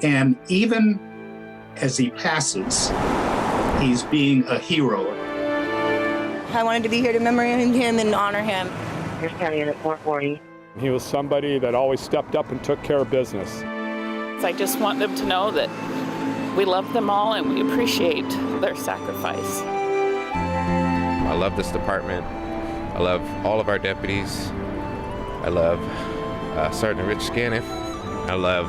And even as he passes, he's being a hero. I wanted to be here to commemorate him and honor him. Pierce County Unit 440. He was somebody that always stepped up and took care of business. I just want them to know that we love them all and we appreciate their sacrifice. I love this department. I love all of our deputies. I love Sergeant Rich Scaniff. I love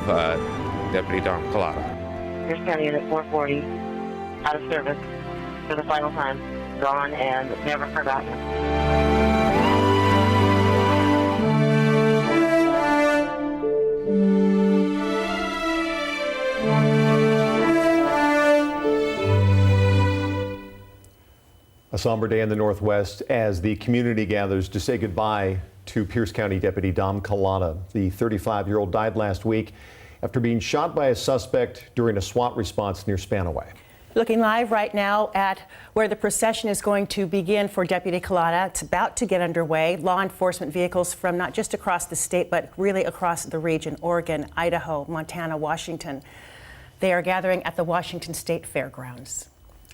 Deputy Dominique Calata. Pierce County Unit 440, out of service for the final time. Gone and never forgotten. A somber day in the Northwest as the community gathers to say goodbye to Pierce County Deputy Dom Calata. The 35-year-old died last week after being shot by a suspect during a SWAT response near Spanaway. Looking live right now at where the procession is going to begin for Deputy Calata. It's about to get underway. Law enforcement vehicles from not just across the state, but really across the region, Oregon, Idaho, Montana, Washington. They are gathering at the Washington State Fairgrounds.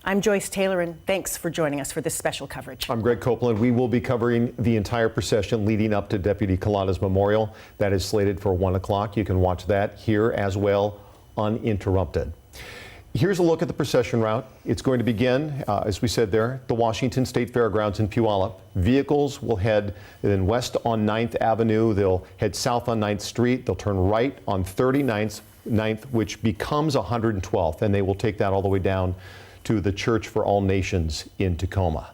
I'm Joyce Taylor, and thanks for joining us for this special coverage. I'm Greg Copeland. We will be covering the entire procession leading up to Deputy Calata's memorial. That is slated for 1 o'clock. You can watch that here as well, uninterrupted. Here's a look at the procession route. It's going to begin, as we said there, the Washington State Fairgrounds in Puyallup. Vehicles will head then west on 9th Avenue. They'll head south on 9th Street. They'll turn right on 39th, which becomes 112th, and they will take that all the way down to the Church for All Nations in Tacoma.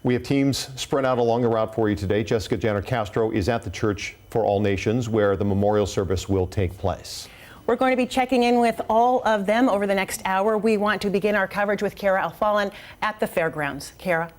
We have teams spread out along the route for you today. Jessica Janner Castro is at the Church for All Nations where the memorial service will take place. We're going to be checking in with all of them over the next hour. We want to begin our coverage with Kara Alfallen at the fairgrounds. Kara.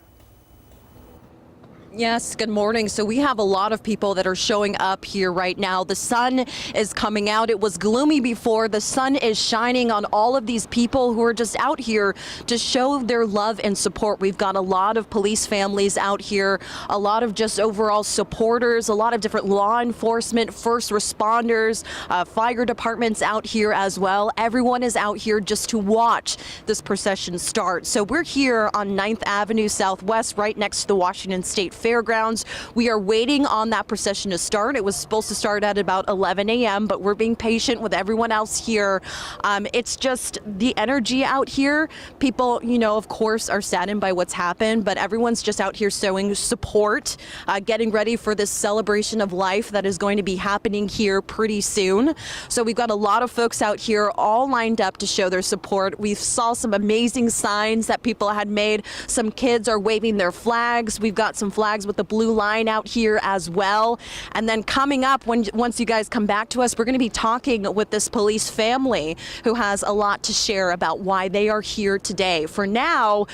Yes, good morning. So we have a lot of people that are showing up here right now. The sun is coming out. It was gloomy before. The sun is shining on all of these people who are just out here to show their love and support. We've got a lot of police families out here, a lot of just overall supporters, a lot of different law enforcement, first responders, fire departments out here as well. Everyone is out here just to watch this procession start. So we're here on 9th Avenue Southwest, right next to the Washington State Fairgrounds. We are waiting on that procession to start. It was supposed to start at about 11 a.m., but we're being patient with everyone else here. It's just the energy out here. People, you know, of course, are saddened by what's happened, but everyone's just out here showing support, getting ready for this celebration of life that is going to be happening here pretty soon. So we've got a lot of folks out here all lined up to show their support. We saw some amazing signs that people had made. Some kids are waving their flags. We've got some flags with the blue line out here as well. And then coming up, once you guys come back to us, we're going to be talking with this police family who has a lot to share about why they are here today. For now,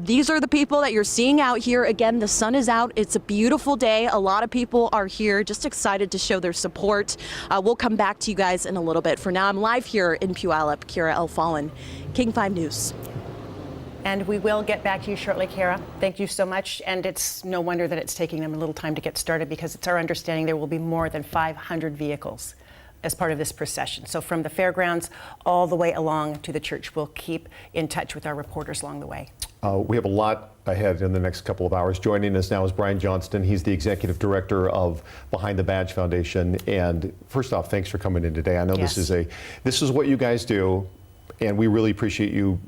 these are the people that you're seeing out here. Again, the sun is out. It's a beautiful day. A lot of people are here just excited to show their support. We'll come back to you guys in a little bit. For now, I'm live here in Puyallup. Kara Alfallen, King 5 News. And we will get back to you shortly, Kara. Thank you so much. And it's no wonder that it's taking them a little time to get started, because it's our understanding there will be more than 500 vehicles as part of this procession. So from the fairgrounds all the way along to the church, we'll keep in touch with our reporters along the way. We have a lot ahead in the next couple of hours. Joining us now is Brian Johnston. He's the executive director of Behind the Badge Foundation. And first off, thanks for coming in today. I know Yes. this is what you guys do, and we really appreciate you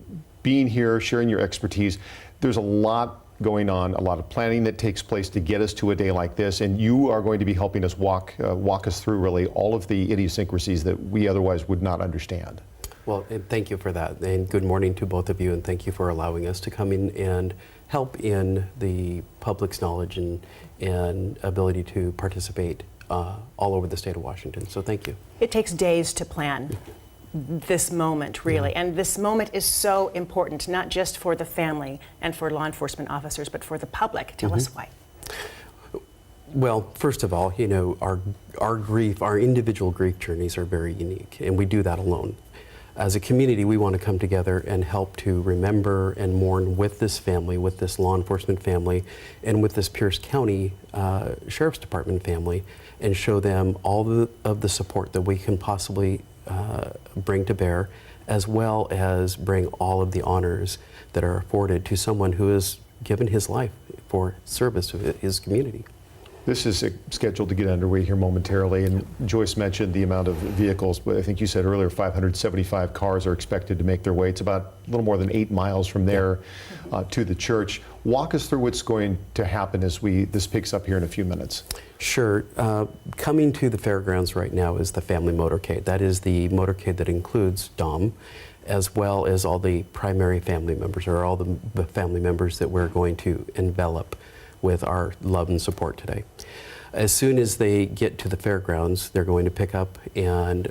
being here, sharing your expertise. There's a lot going on, a lot of planning that takes place to get us to a day like this, and you are going to be helping us walk us through really all of the idiosyncrasies that we otherwise would not understand. Well, and thank you for that, and good morning to both of you, and thank you for allowing us to come in and help in the public's knowledge and ability to participate all over the state of Washington. So thank you. It takes days to plan this moment, really. And this moment is so important, not just for the family and for law enforcement officers, but for the public. Tell us why. Well, first of all, you know, our grief, our individual grief journeys are very unique, and we do that alone. As a community, we want to come together and help to remember and mourn with this family, with this law enforcement family, and with this Pierce County Sheriff's Department family, and show them all of the support that we can possibly bring to bear, as well as bring all of the honors that are afforded to someone who has given his life for service to his community. This is scheduled to get underway here momentarily, and Joyce mentioned the amount of vehicles, but I think you said earlier 575 cars are expected to make their way. It's about a little more than 8 miles from there to the church. Walk us through what's going to happen as this picks up here in a few minutes. Sure. Coming to the fairgrounds right now is the family motorcade. That is the motorcade that includes Dom, as well as all the primary family members, or all the family members that we're going to envelop with our love and support today. As soon as they get to the fairgrounds, they're going to pick up and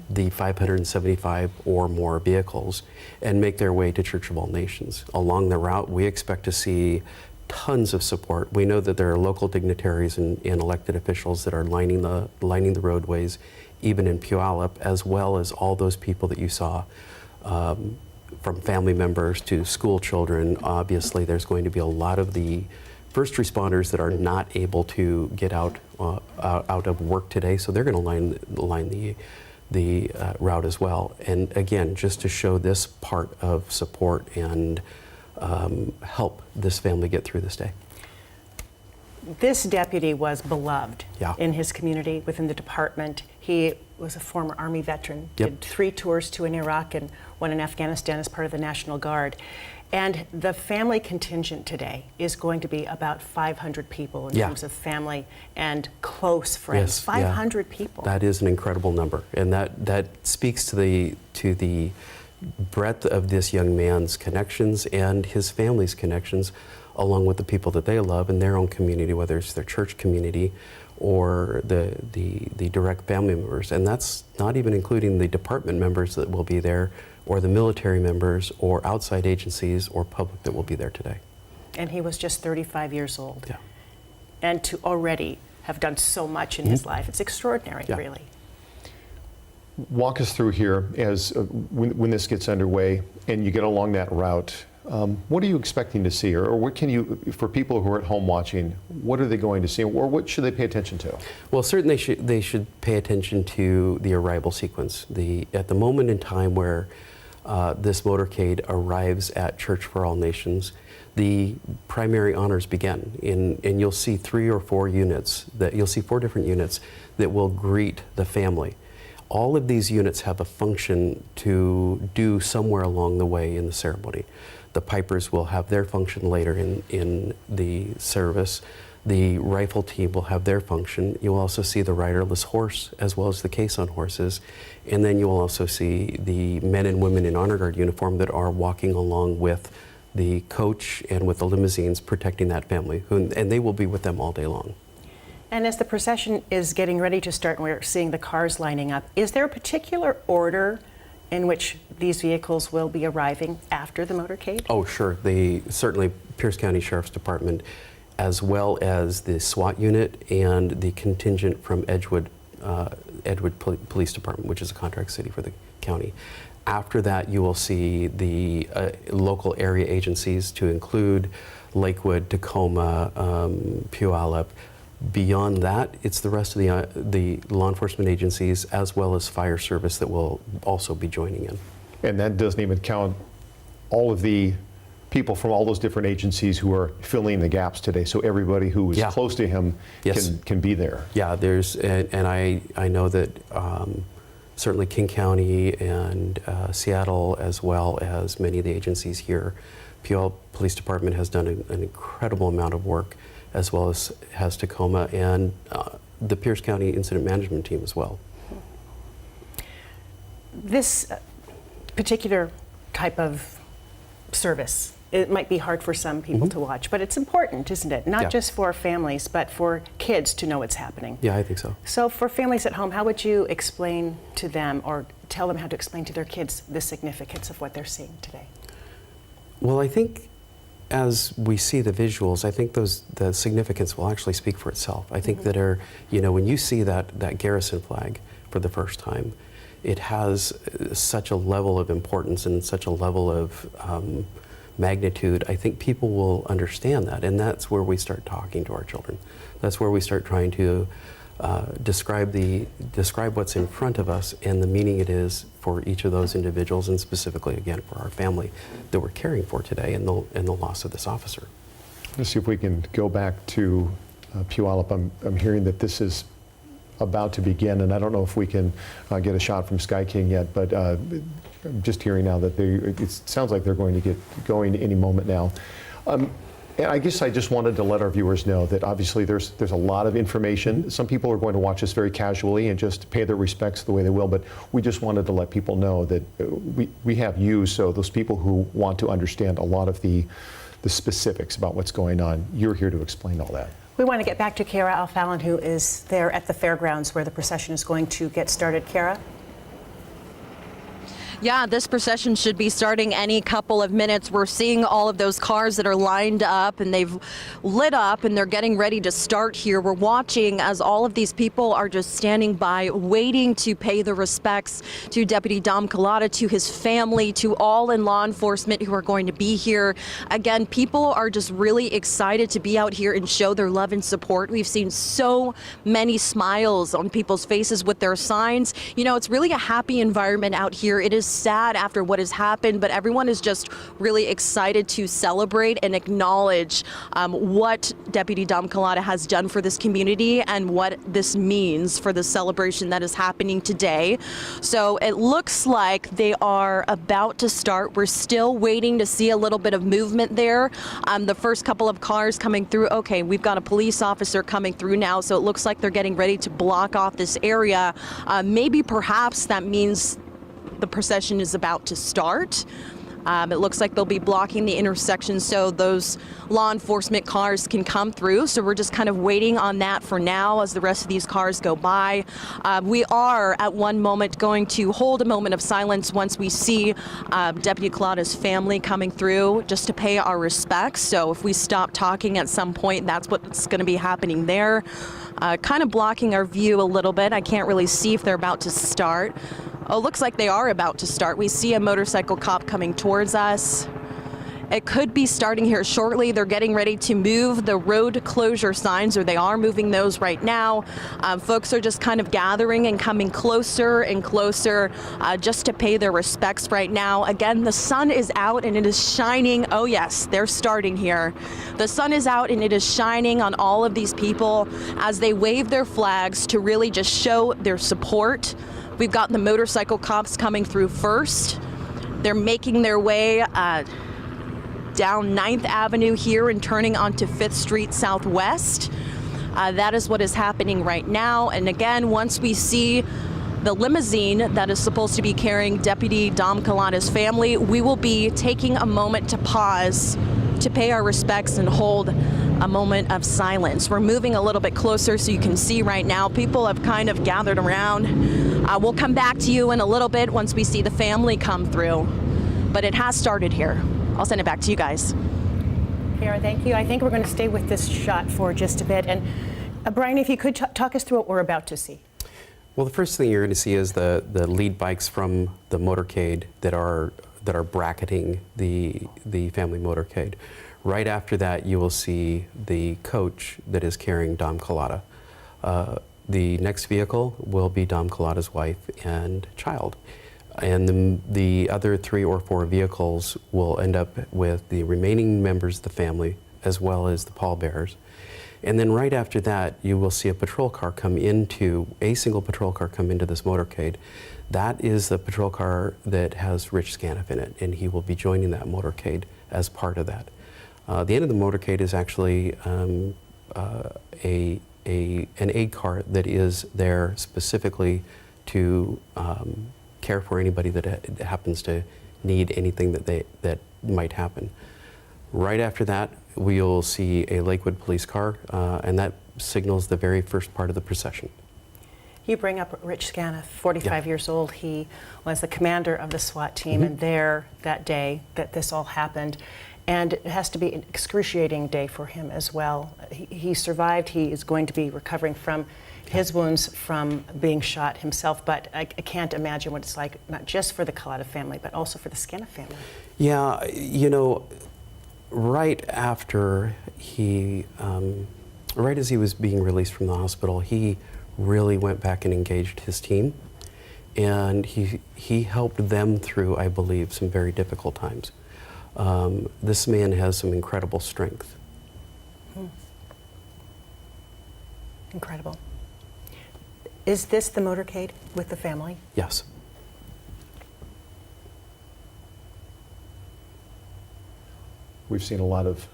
the 575 or more vehicles and make their way to Church of All Nations. Along the route, we expect to see tons of support. We know that there are local dignitaries and elected officials that are lining the roadways, even in Puyallup, as well as all those people that you saw, from family members to school children. Obviously, there's going to be a lot of the first responders that are not able to get out of work today, so they're going to line the route as well. And again, just to show this part of support and help this family get through this day. This deputy was beloved Yeah. in his community, within the department. He was a former Army veteran, Yep. did 3 tours, 2 in Iraq and 1 in Afghanistan as part of the National Guard. And the family contingent today is going to be about 500 people in Yeah. terms of family and close friends. Yes, 500 yeah. people. That is an incredible number, and that speaks to the breadth of this young man's connections and his family's connections, along with the people that they love in their own community, whether it's their church community or the direct family members. And that's not even including the department members that will be there, or the military members, or outside agencies or public that will be there today. And he was just 35 years old. Yeah. And to already have done so much in his life, it's extraordinary, Yeah. really. Walk us through here as when this gets underway and you get along that route. What are you expecting to see, or what can you, for people who are at home watching, what are they going to see, or what should they pay attention to? Well, certainly they should pay attention to the arrival sequence. At the moment in time where this motorcade arrives at Church for All Nations, the primary honors begin, and you'll see 3 or 4 units, you'll see 4 different units that will greet the family. All of these units have a function to do somewhere along the way in the ceremony. The pipers will have their function later in the service. The rifle team will have their function. You'll also see the riderless horse as well as the caisson horses. And then you will also see the men and women in honor guard uniform that are walking along with the coach and with the limousines protecting that family. And they will be with them all day long. And as the procession is getting ready to start and we're seeing the cars lining up, is there a particular order in which these vehicles will be arriving after the motorcade? Oh, sure. Certainly Pierce County Sheriff's Department, as well as the SWAT unit and the contingent from Edgewood Police Department, which is a contract city for the county. After that, you will see the local area agencies, to include Lakewood, Tacoma, Puyallup. Beyond that, it's the rest of the law enforcement agencies, as well as fire service, that will also be joining in. And that doesn't even count all of the people from all those different agencies who are filling the gaps today. So everybody who is close to him can be there. Yeah, and I know that certainly King County and Seattle, as well as many of the agencies here, Puyallup Police Department has done an incredible amount of work, as well as has Tacoma and the Pierce County Incident Management Team as well. This particular type of service, it might be hard for some people to watch, but it's important, isn't it? Not just for families, but for kids to know what's happening. Yeah, I think so. So for families at home, how would you explain to them, or tell them how to explain to their kids, the significance of what they're seeing today? Well, I think as we see the visuals, I think the significance will actually speak for itself. I think that when you see that garrison flag for the first time, it has such a level of importance and such a level of magnitude. I think people will understand that, and that's where we start talking to our children. That's where we start trying to describe what's in front of us and the meaning it is for each of those individuals, and specifically, again, for our family that we're caring for today and the loss of this officer. Let's see if we can go back to Puyallup. I'm hearing that this is about to begin, and I don't know if we can get a shot from Sky King yet, but I'm just hearing now that it sounds like they're going to get going any moment now. And I guess I just wanted to let our viewers know that obviously there's a lot of information. Some people are going to watch this very casually and just pay their respects the way they will, but we just wanted to let people know that we have you, so those people who want to understand a lot of the specifics about what's going on, you're here to explain all that. We want to get back to Kara Alfallen, who is there at the fairgrounds where the procession is going to get started. Kara? Yeah, this procession should be starting any couple of minutes. We're seeing all of those cars that are lined up and they've lit up and they're getting ready to start here. We're watching as all of these people are just standing by, waiting to pay the respects to Deputy Dom Calata, to his family, to all in law enforcement who are going to be here. Again, people are just really excited to be out here and show their love and support. We've seen so many smiles on people's faces with their signs. You know, it's really a happy environment out here. It is sad after what has happened, but everyone is just really excited to celebrate and acknowledge what Deputy Dom Calata has done for this community and what this means for the celebration that is happening today. So it looks like they are about to start. We're still waiting to see a little bit of movement there. The first couple of cars coming through. Okay, we've got a police officer coming through now, so it looks like they're getting ready to block off this area. Maybe perhaps that means the procession is about to start. It looks like they'll be blocking the intersection so those law enforcement cars can come through. So we're just kind of waiting on that for now as the rest of these cars go by. We are at one moment going to hold a moment of silence once we see Deputy Calata's family coming through, just to pay our respects. So if we stop talking at some point, that's what's going to be happening there. Kind of blocking our view a little bit. I can't really see if they're about to start. Oh, looks like they are about to start. We see a motorcycle cop coming towards us. It could be starting here shortly. They're getting ready to move the road closure signs, or they are moving those right now. Folks are just kind of gathering and coming closer and closer just to pay their respects right now. Again, the sun is out and it is shining. Oh yes, they're starting here. The sun is out and it is shining on all of these people as they wave their flags to really just show their support. We've got the motorcycle cops coming through first. They're making their way down 9th Avenue here and turning onto 5th Street Southwest. That is what is happening right now. And again, once we see the limousine that is supposed to be carrying Deputy Dom Calata's family, we will be taking a moment to pause to pay our respects and hold a moment of silence. We're moving a little bit closer so you can see right now people have kind of gathered around. We'll come back to you in a little bit once we see the family come through, but it has started here. I'll send it back to you guys. Kara, thank you. I think we're going to stay with this shot for just a bit. And Brian, if you could talk us through what we're about to see. Well, the first thing you're going to see is the lead bikes from the motorcade that are bracketing the family motorcade. Right after that, you will see the coach that is carrying Dom Calata. The next vehicle will be Dom Calata's wife and child. And the other 3 or 4 vehicles will end up with the remaining members of the family, as well as the pallbearers. And then right after that, you will see a single patrol car come into this motorcade. That is the patrol car that has Rich Scaniff in it, and he will be joining that motorcade as part of that. The end of the motorcade is actually an aid car that is there specifically to care for anybody that happens to need anything that might happen. Right after that, we'll see a Lakewood police car, and that signals the very first part of the procession. You bring up Rich Scaniff, 45 years old. He was the commander of the SWAT team, and there that day that this all happened. And it has to be an excruciating day for him as well. He survived. He is going to be recovering from his wounds from being shot himself, but I can't imagine what it's like, not just for the Calata family, but also for the Scaniff family. Yeah, you know, right after right as he was being released from the hospital, he really went back and engaged his team. And he helped them through, I believe, some very difficult times. This man has some incredible strength. Incredible. Is this the motorcade with the family? Yes. We've seen a lot of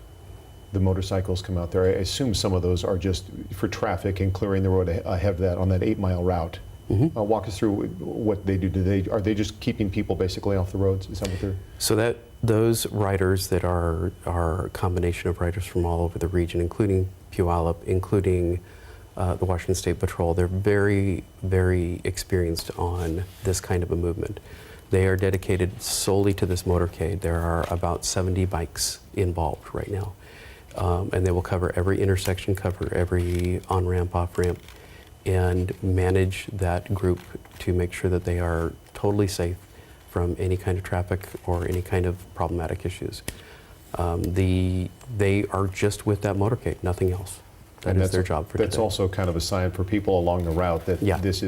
the motorcycles come out there. I assume some of those are just for traffic and clearing the road ahead of that on that 8-mile route. Walk us through what they do. Are they just keeping people basically off the roads? Is that what they're? So those riders that are a combination of riders from all over the region, including Puyallup, including the Washington State Patrol, they're very, very experienced on this kind of a movement. They are dedicated solely to this motorcade. There are about 70 bikes involved right now. And they will cover every intersection, cover every on-ramp, off-ramp, and manage that group to make sure that they are totally safe from any kind of traffic or any kind of problematic issues. They are just with that motorcade, nothing else. That is their job for today. That's also kind of a sign for people along the route that this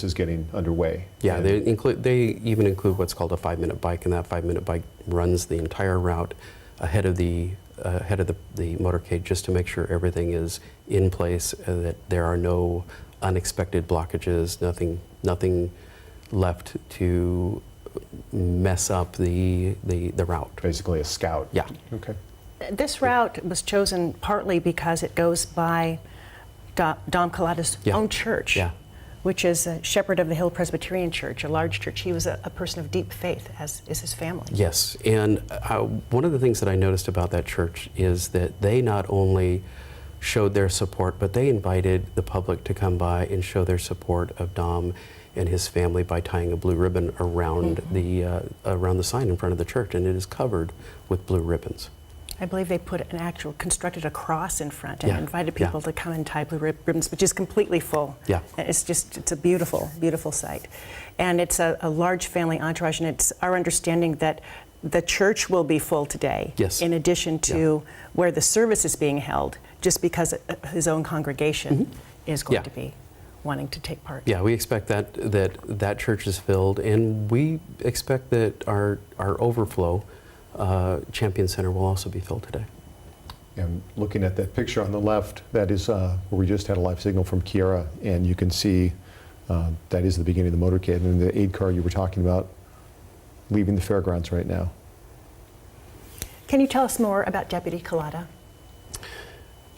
is getting underway. Yeah, they even include what's called a 5-minute bike, and that 5-minute bike runs the entire route ahead of the motorcade, just to make sure everything is in place, that there are no unexpected blockages, nothing left to mess up the route. Basically a scout. Yeah. Okay. This route was chosen partly because it goes by Dom Calata's own church, which is a Shepherd of the Hill Presbyterian Church, a large church. He was a person of deep faith, as is his family. Yes, and one of the things that I noticed about that church is that they not only showed their support, but they invited the public to come by and show their support of Dom and his family by tying a blue ribbon around the sign in front of the church, and it is covered with blue ribbons. I believe they constructed a cross in front and invited people to come and tie blue ribbons, which is completely full. Yeah. It's a beautiful, beautiful sight. And it's a large family entourage, and it's our understanding that the church will be full today, in addition to where the service is being held, just because his own congregation is going to be wanting to take part. Yeah, we expect that church is filled, and we expect that our overflow Champion Center will also be filled today. And looking at that picture on the left, that is where we just had a live signal from Kiera, and you can see that is the beginning of the motorcade, and the aid car you were talking about leaving the fairgrounds right now. Can you tell us more about Deputy Calata?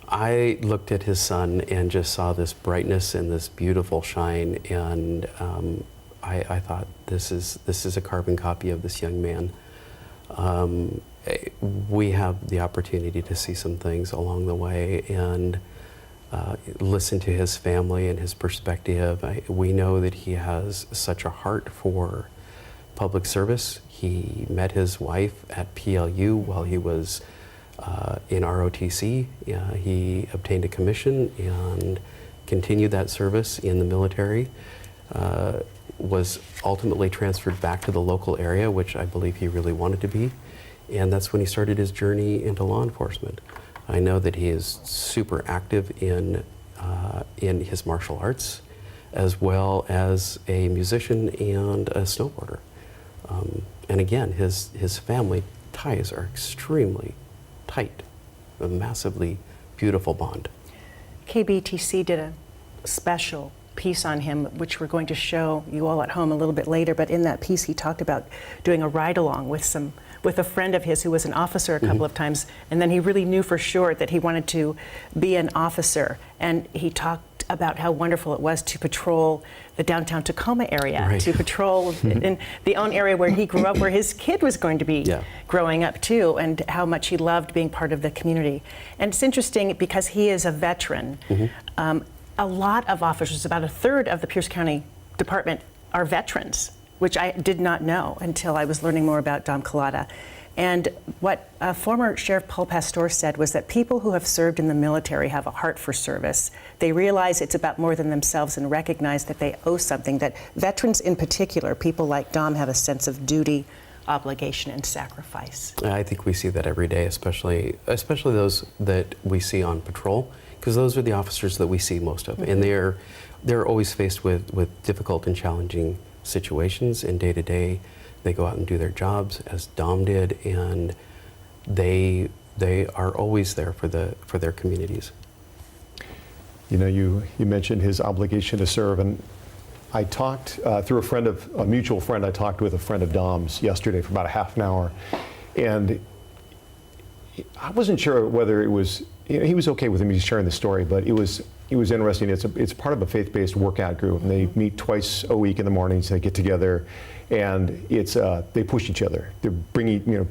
I looked at his son and just saw this brightness and this beautiful shine, and I thought, this is a carbon copy of this young man. We have the opportunity to see some things along the way and listen to his family and his perspective. We know that he has such a heart for public service. He met his wife at PLU while he was in ROTC. He obtained a commission and continued that service in the military. Was ultimately transferred back to the local area, which I believe he really wanted to be, and that's when he started his journey into law enforcement. I know that he is super active in his martial arts, as well as a musician and a snowboarder. And again, his family ties are extremely tight, a massively beautiful bond. KBTC did a special piece on him, which we're going to show you all at home a little bit later, but in that piece he talked about doing a ride-along with a friend of his who was an officer a couple of times, and then he really knew for sure that he wanted to be an officer, and he talked about how wonderful it was to patrol the downtown Tacoma area, to patrol in the own area where he grew up, where his kid was going to be growing up too, and how much he loved being part of the community. And it's interesting because he is a veteran. A lot of officers, about a third of the Pierce County Department, are veterans, which I did not know until I was learning more about Dom Calata. And what former Sheriff Paul Pastor said was that people who have served in the military have a heart for service. They realize it's about more than themselves and recognize that they owe something, that veterans in particular, people like Dom, have a sense of duty, obligation, and sacrifice. I think we see that every day, especially those that we see on patrol, because those are the officers that we see most of, and they're always faced with difficult and challenging situations, and day to day they go out and do their jobs as Dom did, and they are always there for their communities. You know, you mentioned his obligation to serve, and I talked through a mutual friend. I talked with a friend of Dom's yesterday for about a half an hour, and I wasn't sure whether it was, you know, he was okay with me sharing the story, but it was interesting. It's part of a faith-based workout group, and they meet twice a week in the mornings. They get together, and it's they push each other. They're bringing, you know,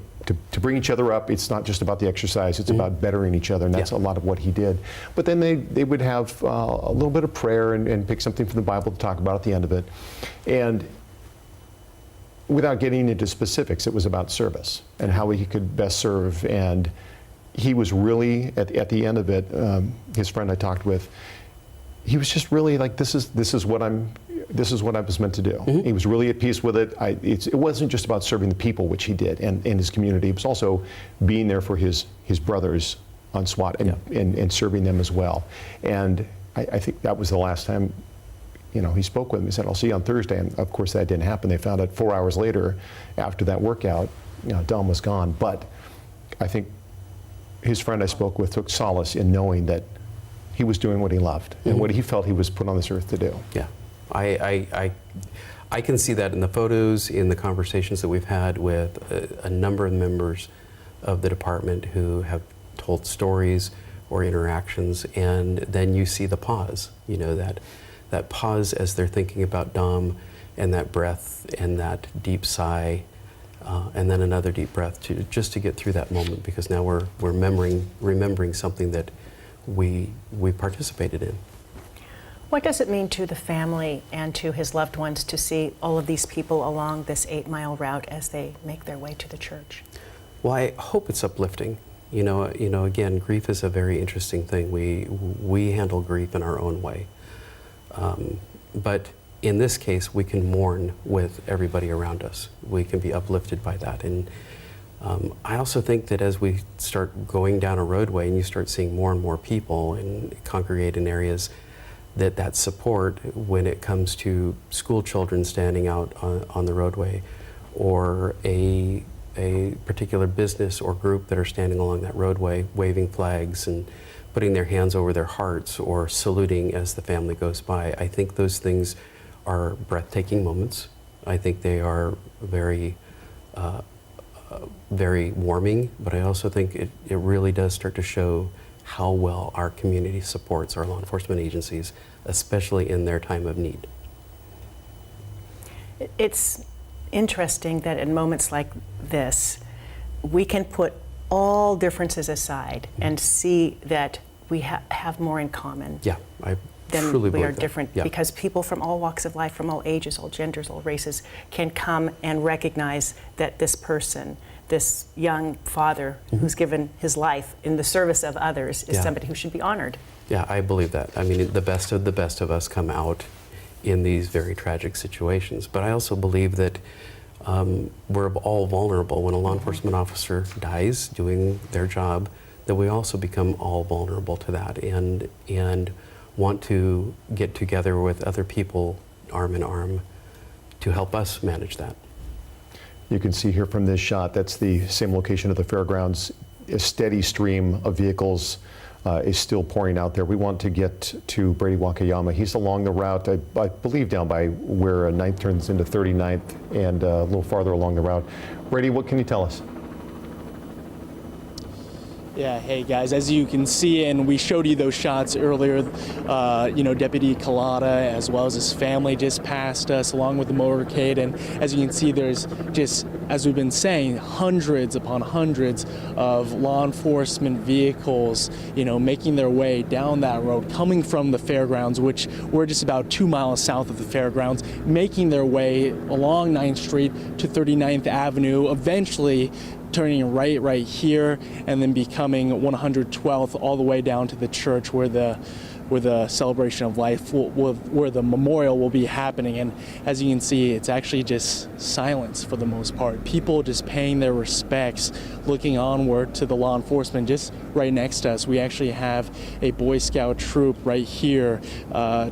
to bring each other up. It's not just about the exercise, it's about bettering each other, and that's a lot of what he did. But then they would have a little bit of prayer and pick something from the Bible to talk about at the end of it. And without getting into specifics, it was about service and how he could best serve. And he was really, at the end of it, his friend I talked with, he was just really like, this is what I was meant to do. He was really at peace with it. It wasn't just about serving the people, which he did, and his community. It was also being there for his brothers on SWAT and serving them as well. And I think that was the last time, you know, he spoke with him. He said, "I'll see you on Thursday." And of course, that didn't happen. They found out 4 hours later, after that workout, you know, Dom was gone. But I think his friend I spoke with took solace in knowing that he was doing what he loved and what he felt he was put on this earth to do. Yeah. I can see that in the photos, in the conversations that we've had with a number of members of the department who have told stories or interactions, and then you see the pause, you know, that pause as they're thinking about Dom, and that breath and that deep sigh, and then another deep breath just to get through that moment, because now we're remembering something that we participated in. What does it mean to the family and to his loved ones to see all of these people along this 8-mile route as they make their way to the church? Well, I hope it's uplifting. You know, again, grief is a very interesting thing. We handle grief in our own way. But in this case, we can mourn with everybody around us. We can be uplifted by that. And I also think that as we start going down a roadway and you start seeing more and more people and congregate in areas, that support when it comes to school children standing out on the roadway, or a particular business or group that are standing along that roadway waving flags and putting their hands over their hearts or saluting as the family goes by. I think those things are breathtaking moments. I think they are very very warming, but I also think it really does start to show how well our community supports our law enforcement agencies, especially in their time of need. It's interesting that in moments like this, we can put all differences aside and see that we have more in common. Yeah, I than truly we believe are that. different, Yeah. because people from all walks of life, from all ages, all genders, all races, can come and recognize that this person, this young father who's given his life in the service of others, is somebody who should be honored. Yeah, I believe that. I mean, the best of us come out in these very tragic situations. But I also believe that we're all vulnerable when a law enforcement officer dies doing their job, that we also become all vulnerable to that and want to get together with other people arm in arm to help us manage that. You can see here from this shot, that's the same location of the fairgrounds. A steady stream of vehicles is still pouring out there. We want to get to Brady Wakayama. He's along the route, I believe down by where 9th turns into 39th and a little farther along the route. Brady, what can you tell us? Yeah, hey guys, as you can see, and we showed you those shots earlier, you know, Deputy Calata as well as his family just passed us along with the motorcade, and as you can see, there's just, as we've been saying, hundreds upon hundreds of law enforcement vehicles, you know, making their way down that road, coming from the fairgrounds, which we're just about 2 miles south of the fairgrounds, making their way along 9th Street to 39th Avenue, eventually turning right here, and then becoming 112th all the way down to the church where the where the celebration of life, where the memorial will be happening. And as you can see, it's actually just silence for the most part. People just paying their respects, looking onward to the law enforcement just right next to us. We actually have a Boy Scout troop right here,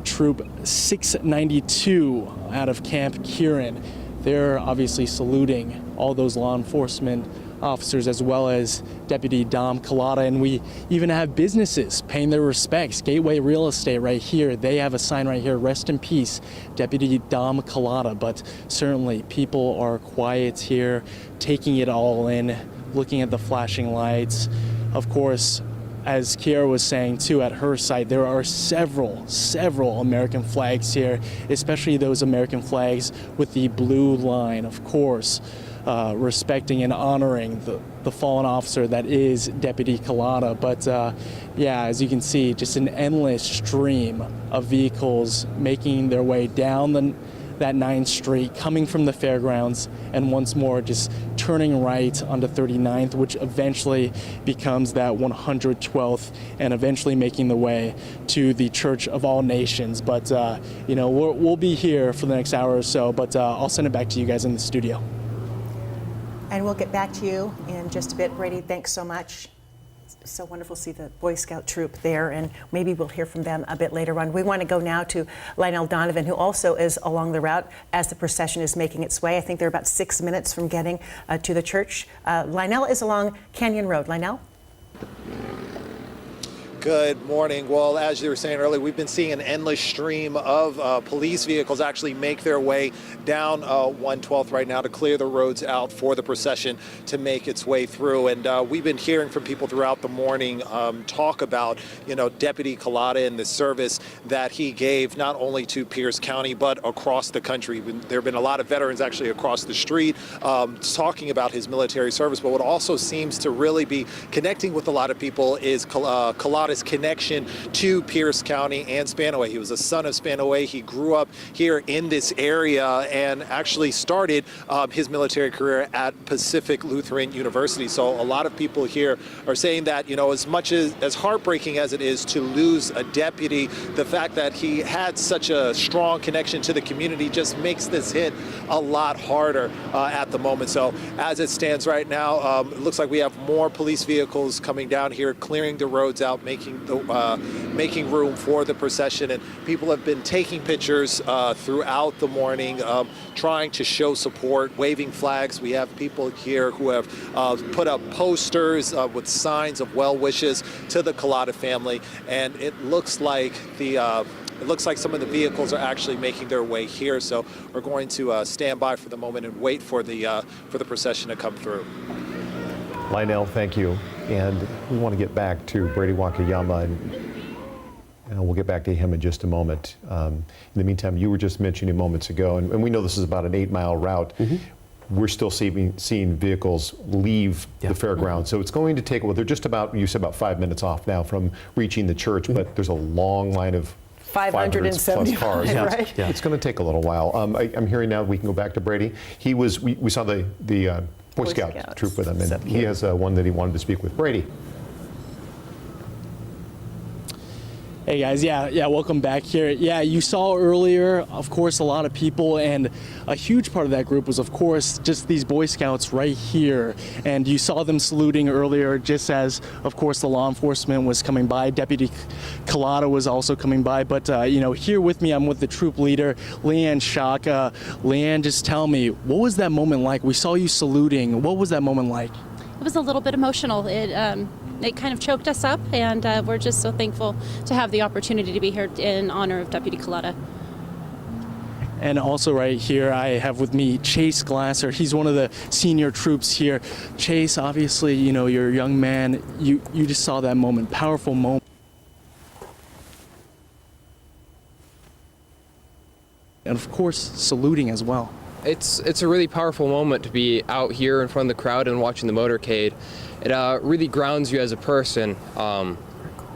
Troop 692 out of Camp Kieran. They're obviously saluting all those law enforcement officers as well as Deputy Dom Calata, and we even have businesses paying their respects. Gateway Real Estate right here, they have a sign right here, rest in peace, Deputy Dom Calata. But certainly people are quiet here, taking it all in, looking at the flashing lights. Of course, as Kiara was saying too, at her site, there are several American flags here, especially those American flags with the blue line, of course, respecting and honoring the fallen officer that is Deputy Calata. But yeah, as you can see, just an endless stream of vehicles making their way down that 9th Street, coming from the fairgrounds, and once more just turning right onto 39th, which eventually becomes that 112th, and eventually making the way to the Church of All Nations. But you know, we'll be here for the next hour or so, but I'll send it back to you guys in the studio. And we'll get back to you in just a bit. Brady, thanks so much. So wonderful to see the Boy Scout troop there, and maybe we'll hear from them a bit later on. We want to go now to Lionel Donovan, who also is along the route as the procession is making its way. I think they're about 6 minutes from getting to the church. Lionel is along Canyon Road. Lionel? Good morning. Well, as you were saying earlier, we've been seeing an endless stream of police vehicles actually make their way down 112th right now to clear the roads out for the procession to make its way through. And we've been hearing from people throughout the morning talk about, you know, Deputy Calata and the service that he gave not only to Pierce County, but across the country. There have been a lot of veterans actually across the street talking about his military service. But what also seems to really be connecting with a lot of people is Calata's connection to Pierce County and Spanaway. He was a son of Spanaway. He grew up here in this area and actually started his military career at Pacific Lutheran University. So a lot of people here are saying that, you know, as much as heartbreaking as it is to lose a deputy, the fact that he had such a strong connection to the community just makes this hit a lot harder at the moment. So as it stands right now, it looks like we have more police vehicles coming down here, clearing the roads out, making room for the procession, and people have been taking pictures throughout the morning, trying to show support, waving flags. We have people here who have put up posters with signs of well wishes to the Calata family, and it looks like some of the vehicles are actually making their way here. So we're going to stand by for the moment and wait for the procession to come through. Lionel, thank you. And we want to get back to Brady Wakayama, and we'll get back to him in just a moment. In the meantime, you were just mentioning moments ago, and we know this is about an 8-mile route. Mm-hmm. We're still seeing vehicles leave the fairgrounds. So it's going to take, well, they're just about, you said about 5 minutes off now from reaching the church, but there's a long line of 570 plus cars. Right? Yeah. It's going to take a little while. I'm hearing now we can go back to Brady. We saw the Boy Scout troop with him, and he has one that he wanted to speak with. Brady. Hey guys, yeah, welcome back here. Yeah, you saw earlier, of course, a lot of people, and a huge part of that group was, of course, just these Boy Scouts right here. And you saw them saluting earlier, just as, of course, the law enforcement was coming by. Deputy Calata was also coming by. But, you know, here with me, I'm with the troop leader, Leanne Shaka. Leanne, just tell me, what was that moment like? We saw you saluting. What was that moment like? It was a little bit emotional. It kind of choked us up, and we're just so thankful to have the opportunity to be here in honor of Deputy Calata. And also right here, I have with me Chase Glasser. He's one of the senior troops here. Chase, obviously, you know, you're a young man. You just saw that moment, powerful moment. And of course, saluting as well. It's a really powerful moment to be out here in front of the crowd and watching the motorcade. It really grounds you as a person, and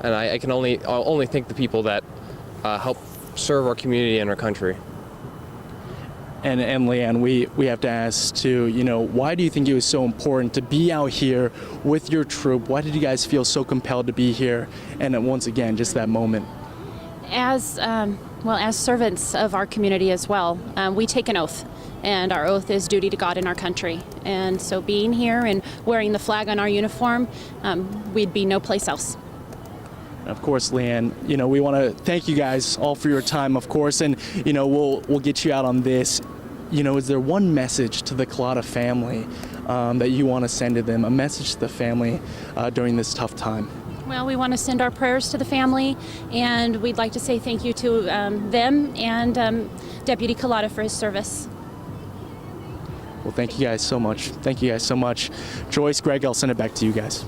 I can only thank the people that help serve our community and our country. And Leanne, we have to ask too, you know, why do you think it was so important to be out here with your troop? Why did you guys feel so compelled to be here? And once again, just that moment. As as servants of our community as well, we take an oath, and our oath is duty to God and our country. And so being here and wearing the flag on our uniform, we'd be no place else. Of course, Leanne, we want to thank you guys all for your time, of course, and, we'll get you out on this. Is there one message to the Clotta family that you want to send to them, a message to the family during this tough time? Well, we want to send our prayers to the family, and we'd like to say thank you to them and Deputy Calata for his service. Well, thank you guys so much. Thank you guys so much. Joyce, Greg, I'll send it back to you guys.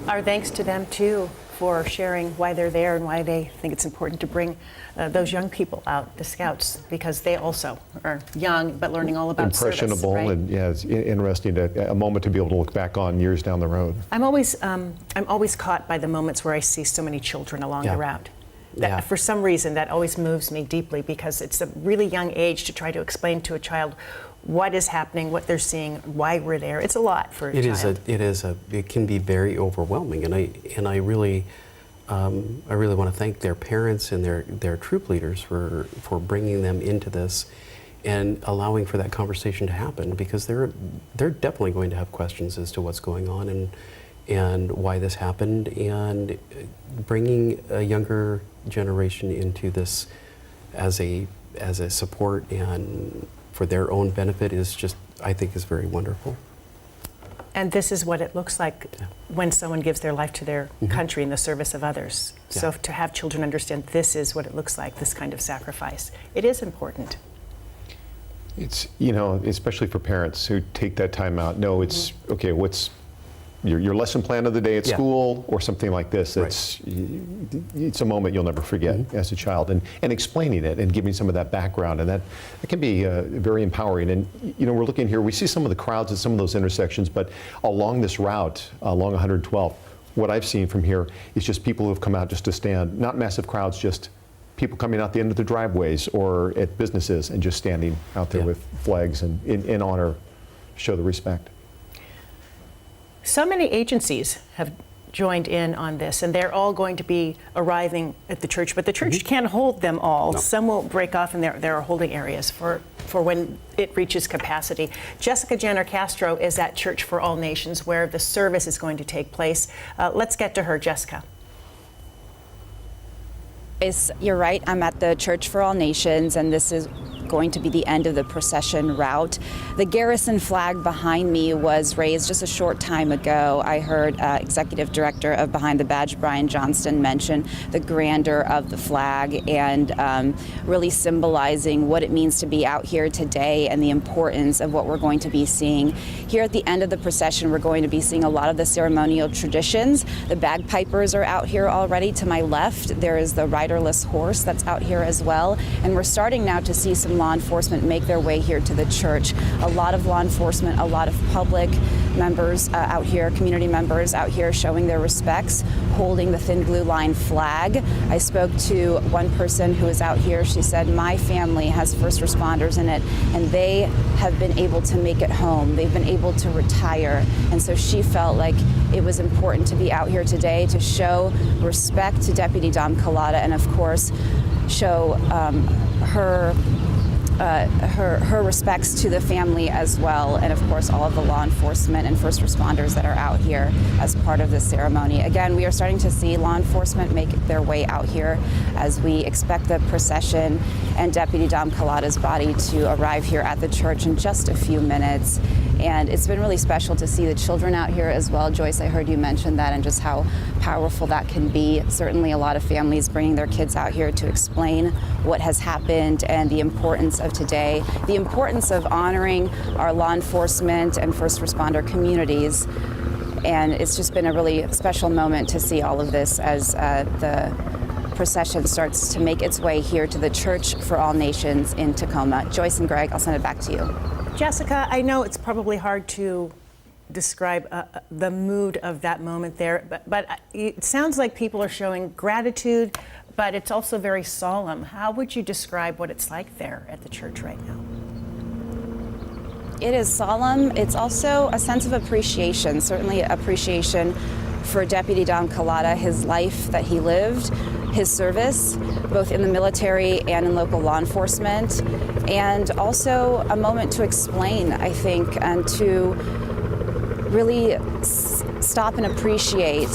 Our thanks to them, too, for sharing why they're there and why they think it's important to bring those young people out, the Scouts, because they also are young but learning all about impressionable service, right? And yeah, it's interesting, a moment to be able to look back on years down the road. I'm always caught by the moments where I see so many children along the route. That, for some reason, that always moves me deeply, because it's a really young age to try to explain to a child what is happening, what they're seeing, why we're there. It's a lot for a child. It can be very overwhelming, and I really want to thank their parents and their troop leaders for bringing them into this and allowing for that conversation to happen, because they're definitely going to have questions as to what's going on and why this happened, and bringing a younger generation into this as a support and for their own benefit is just, I think, is very wonderful. And this is what it looks like when someone gives their life to their country in the service of others. So to have children understand this is what it looks like, this kind of sacrifice, it is important. It's, especially for parents who take that time out, know it's, okay, what's your lesson plan of the day at school or something like this. Right. It's a moment you'll never forget as a child, and explaining it and giving some of that background, and that can be very empowering. And we're looking here, we see some of the crowds at some of those intersections, but along this route, along 112, what I've seen from here is just people who have come out just to stand, not massive crowds, just people coming out the end of the driveways or at businesses and just standing out there with flags and in honor, show the respect. So many agencies have joined in on this, and they're all going to be arriving at the church, but the church can't hold them all. No. Some will break off, and there are holding areas for when it reaches capacity. Jessica Jenner-Castro is at Church for All Nations, where the service is going to take place. Let's get to her, Jessica. You're right, I'm at the Church for All Nations, and this is going to be the end of the procession route. The garrison flag behind me was raised just a short time ago. I heard Executive Director of Behind the Badge, Brian Johnston, mention the grandeur of the flag and really symbolizing what it means to be out here today and the importance of what we're going to be seeing. Here at the end of the procession, we're going to be seeing a lot of the ceremonial traditions. The bagpipers are out here already. To my left, there is the riderless horse that's out here as well. And we're starting now to see some law enforcement make their way here to the church. A lot of law enforcement, a lot of public members out here, community members out here showing their respects, holding the thin blue line flag. I spoke to one person who was out here. She said, my family has first responders in it, and they have been able to make it home. They've been able to retire. And so she felt like it was important to be out here today to show respect to Deputy Dom Calata and, of course, show her respects to the family as well, and of course all of the law enforcement and first responders that are out here as part of this ceremony. Again, we are starting to see law enforcement make their way out here as we expect the procession and Deputy Dom Calata's body to arrive here at the church in just a few minutes. And it's been really special to see the children out here as well. Joyce, I heard you mention that and just how powerful that can be. Certainly a lot of families bringing their kids out here to explain what has happened and the importance of today, the importance of honoring our law enforcement and first responder communities. And it's just been a really special moment to see all of this as the procession starts to make its way here to the Church for All Nations in Tacoma. Joyce and Greg, I'll send it back to you. Jessica, I know it's probably hard to describe the mood of that moment there, but it sounds like people are showing gratitude, but it's also very solemn. How would you describe what it's like there at the church right now? It is solemn. It's also a sense of appreciation, certainly appreciation for Deputy Dom Calata, his life that he lived, his service, both in the military and in local law enforcement, and also a moment to explain, I think, and to really stop and appreciate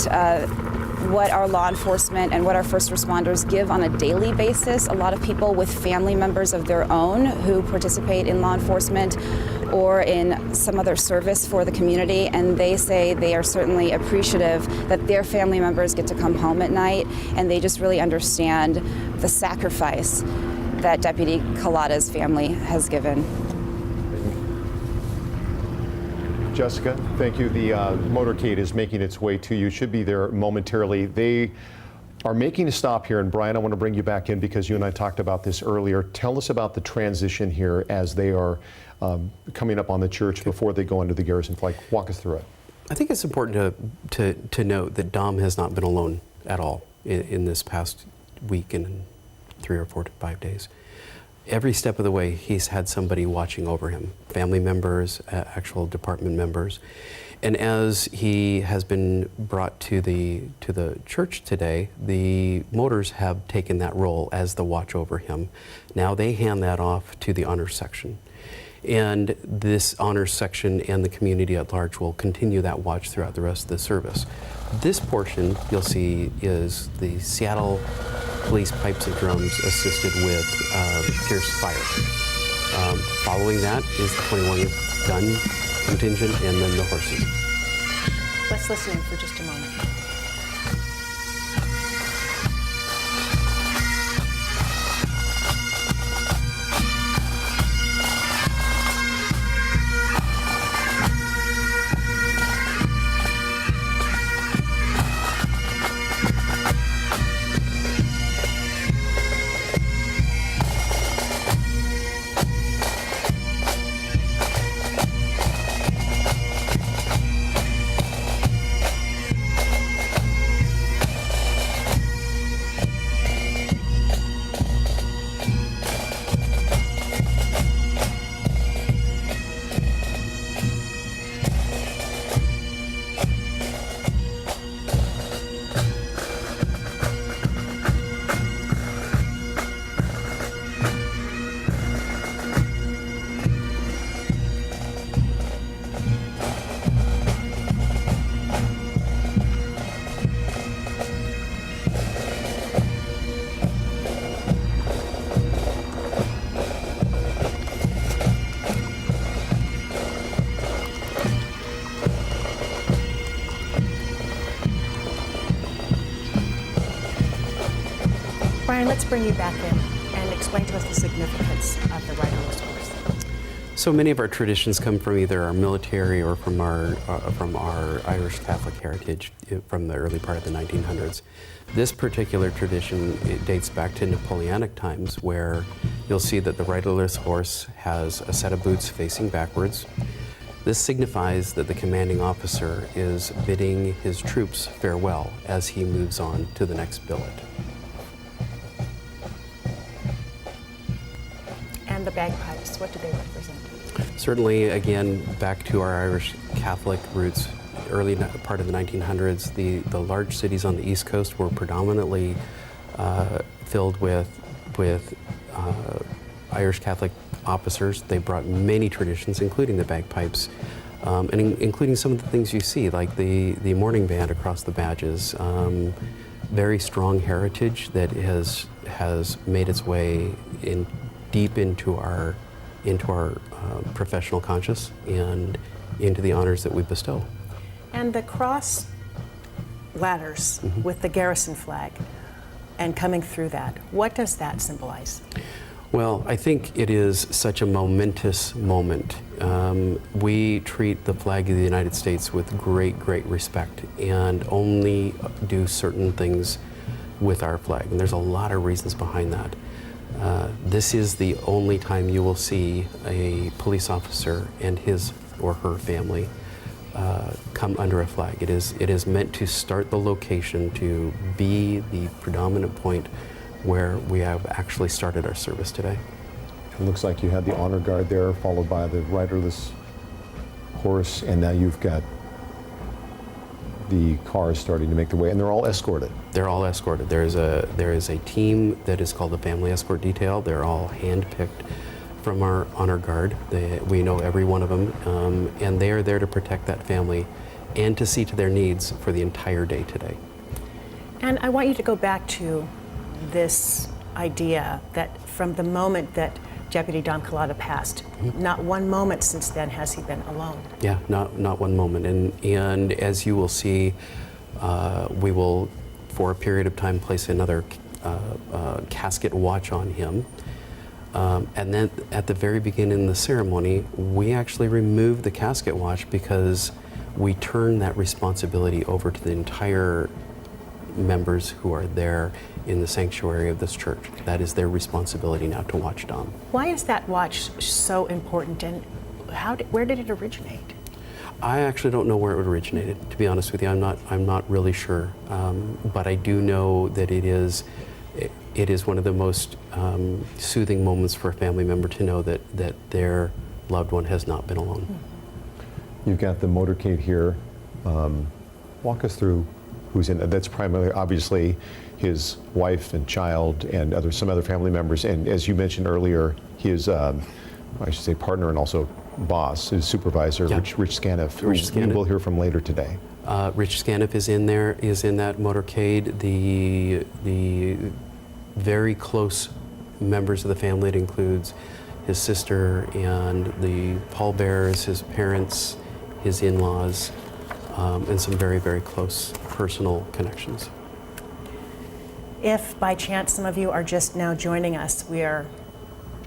what our law enforcement and what our first responders give on a daily basis. A lot of people with family members of their own who participate in law enforcement or in some other service for the community, and they say they are certainly appreciative that their family members get to come home at night, and they just really understand the sacrifice that Deputy Calata's family has given. Jessica, thank you. The motorcade is making its way to you. Should be there momentarily. They are making a stop here, and Brian, I want to bring you back in because you and I talked about this earlier. Tell us about the transition here as they are coming up on the church before they go into the Garrison flag. Walk us through it. I think it's important to note that Dom has not been alone at all in this past week and 3 or 4 to 5 days. Every step of the way, he's had somebody watching over him, family members, actual department members. And as he has been brought to the church today, the motors have taken that role as the watch over him. Now they hand that off to the honors section. And this honors section and the community at large will continue that watch throughout the rest of the service. This portion you'll see is the Seattle Police Pipes and Drums assisted with Pierce Fire. Following that is the 21 gun contingent and then the horses. Let's listen in for just a moment. Brian, let's bring you back in and explain to us the significance of the riderless horse. So many of our traditions come from either our military or from our Irish Catholic heritage from the early part of the 1900s. This particular tradition, it dates back to Napoleonic times, where you'll see that the riderless horse has a set of boots facing backwards. This signifies that the commanding officer is bidding his troops farewell as he moves on to the next billet. And the bagpipes, what do they represent? Certainly, again, back to our Irish Catholic roots, early part of the 1900s, the large cities on the East Coast were predominantly filled with Irish Catholic officers. They brought many traditions, including the bagpipes, and including some of the things you see, like the morning band across the badges. Very strong heritage that has made its way deep into our professional conscious and into the honors that we bestow. And the cross ladders with the garrison flag and coming through that, what does that symbolize? Well, I think it is such a momentous moment. We treat the flag of the United States with great, great respect and only do certain things with our flag. And there's a lot of reasons behind that. This is the only time you will see a police officer and his or her family come under a flag. It is meant to start the location, to be the predominant point where we have actually started our service today. It looks like you had the honor guard there, followed by the riderless horse, and now you've got the cars starting to make their way, and they're all escorted. They're all escorted. There is a team that is called the Family Escort Detail. They're all handpicked from our honor guard. We know every one of them, and they are there to protect that family and to see to their needs for the entire day today. And I want you to go back to this idea that from the moment that Deputy Dom Calata passed, not one moment since then has he been alone. Yeah, not one moment. And as you will see, we will, for a period of time, place another casket watch on him. And then at the very beginning of the ceremony, we actually removed the casket watch because we turn that responsibility over to the entire members who are there in the sanctuary of this church. That is their responsibility now to watch Dom. Why is that watch so important, and where did it originate? I actually don't know where it originated, to be honest with you. I'm not really sure, but I do know that it is one of the most soothing moments for a family member to know that their loved one has not been alone. You've got the motorcade here. Walk us through who's in it. That's primarily, obviously, his wife and child and some other family members. And as you mentioned earlier, his, I should say, partner and also boss, his supervisor, yeah. Rich Scaniff, who we will hear from later today. Rich Scaniff is in that motorcade. The very close members of the family, it includes his sister and the pallbearers, his parents, his in-laws, and some very, very close personal connections. If by chance some of you are just now joining us, we are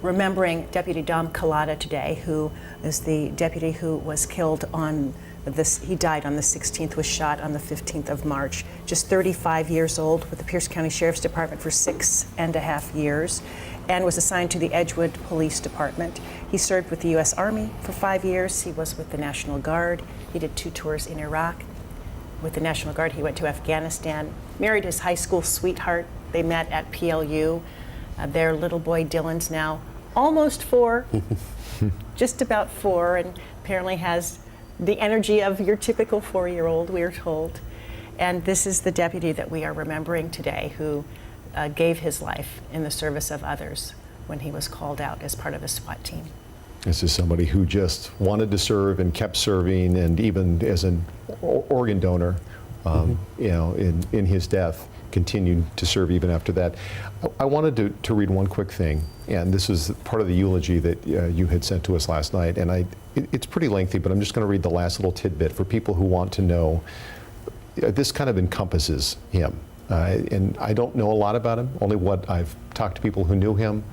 remembering Deputy Dom Calata today, who is the deputy who was killed on this. He died on the 16th, was shot on the 15th of March. Just 35 years old, with the Pierce County Sheriff's Department for 6.5 years, and was assigned to the Edgewood Police Department. He served with the U.S. Army for 5 years. He was with the National Guard. He did 2 tours in Iraq. With the National Guard, he went to Afghanistan, married his high school sweetheart. They met at PLU. Their little boy Dylan's now almost 4, just about 4, and apparently has the energy of your typical 4-year-old, we are told. And this is the deputy that we are remembering today, who gave his life in the service of others when he was called out as part of a SWAT team. This is somebody who just wanted to serve and kept serving, and even as an organ donor, you know, in his death, continued to serve even after that. I wanted to read one quick thing, and this is part of the eulogy that you had sent to us last night, and it's pretty lengthy, but I'm just going to read the last little tidbit for people who want to know. This kind of encompasses him, and I don't know a lot about him, only what I've talked to people who knew him,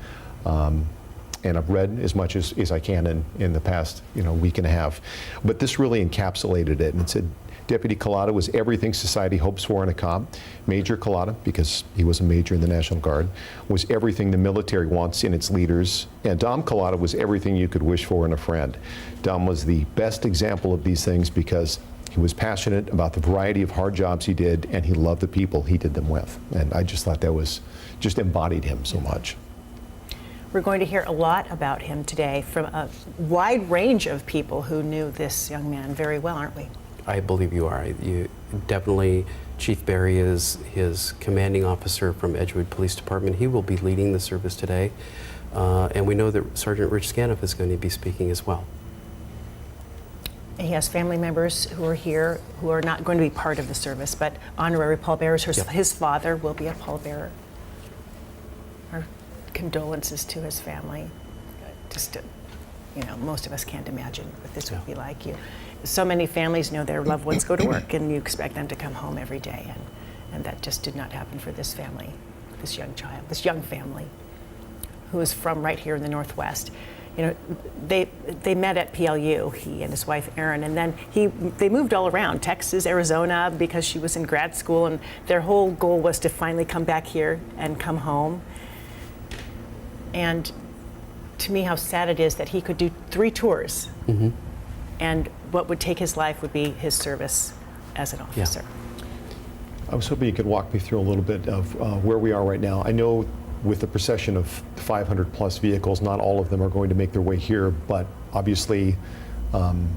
and I've read as much as I can in the past week and a half. But this really encapsulated it, and it said, Deputy Calata was everything society hopes for in a cop. Major Calata, because he was a major in the National Guard, was everything the military wants in its leaders. And Dom Calata was everything you could wish for in a friend. Dom was the best example of these things because he was passionate about the variety of hard jobs he did, and he loved the people he did them with. And I just thought that just embodied him so much. We're going to hear a lot about him today from a wide range of people who knew this young man very well, aren't we? I believe you are. You definitely, Chief Barry is his commanding officer from Edgewood Police Department. He will be leading the service today. And we know that Sergeant Rich Scaniff is going to be speaking as well. He has family members who are here who are not going to be part of the service, but honorary pallbearers. His father will be a pallbearer. Our condolences to his family. Just, most of us can't imagine what this would be like. So many families know their loved ones go to work, and you expect them to come home every day, and that just did not happen for this family, this young child, this young family, who is from right here in the Northwest. They met at PLU, he and his wife Erin, and then they moved all around, Texas, Arizona, because she was in grad school, and their whole goal was to finally come back here and come home. And to me, how sad it is that he could do 3 tours. Mm-hmm. And what would take his life would be his service as an officer. Yeah. I was hoping you could walk me through a little bit of where we are right now. I know with the procession of 500 plus vehicles, not all of them are going to make their way here, but obviously the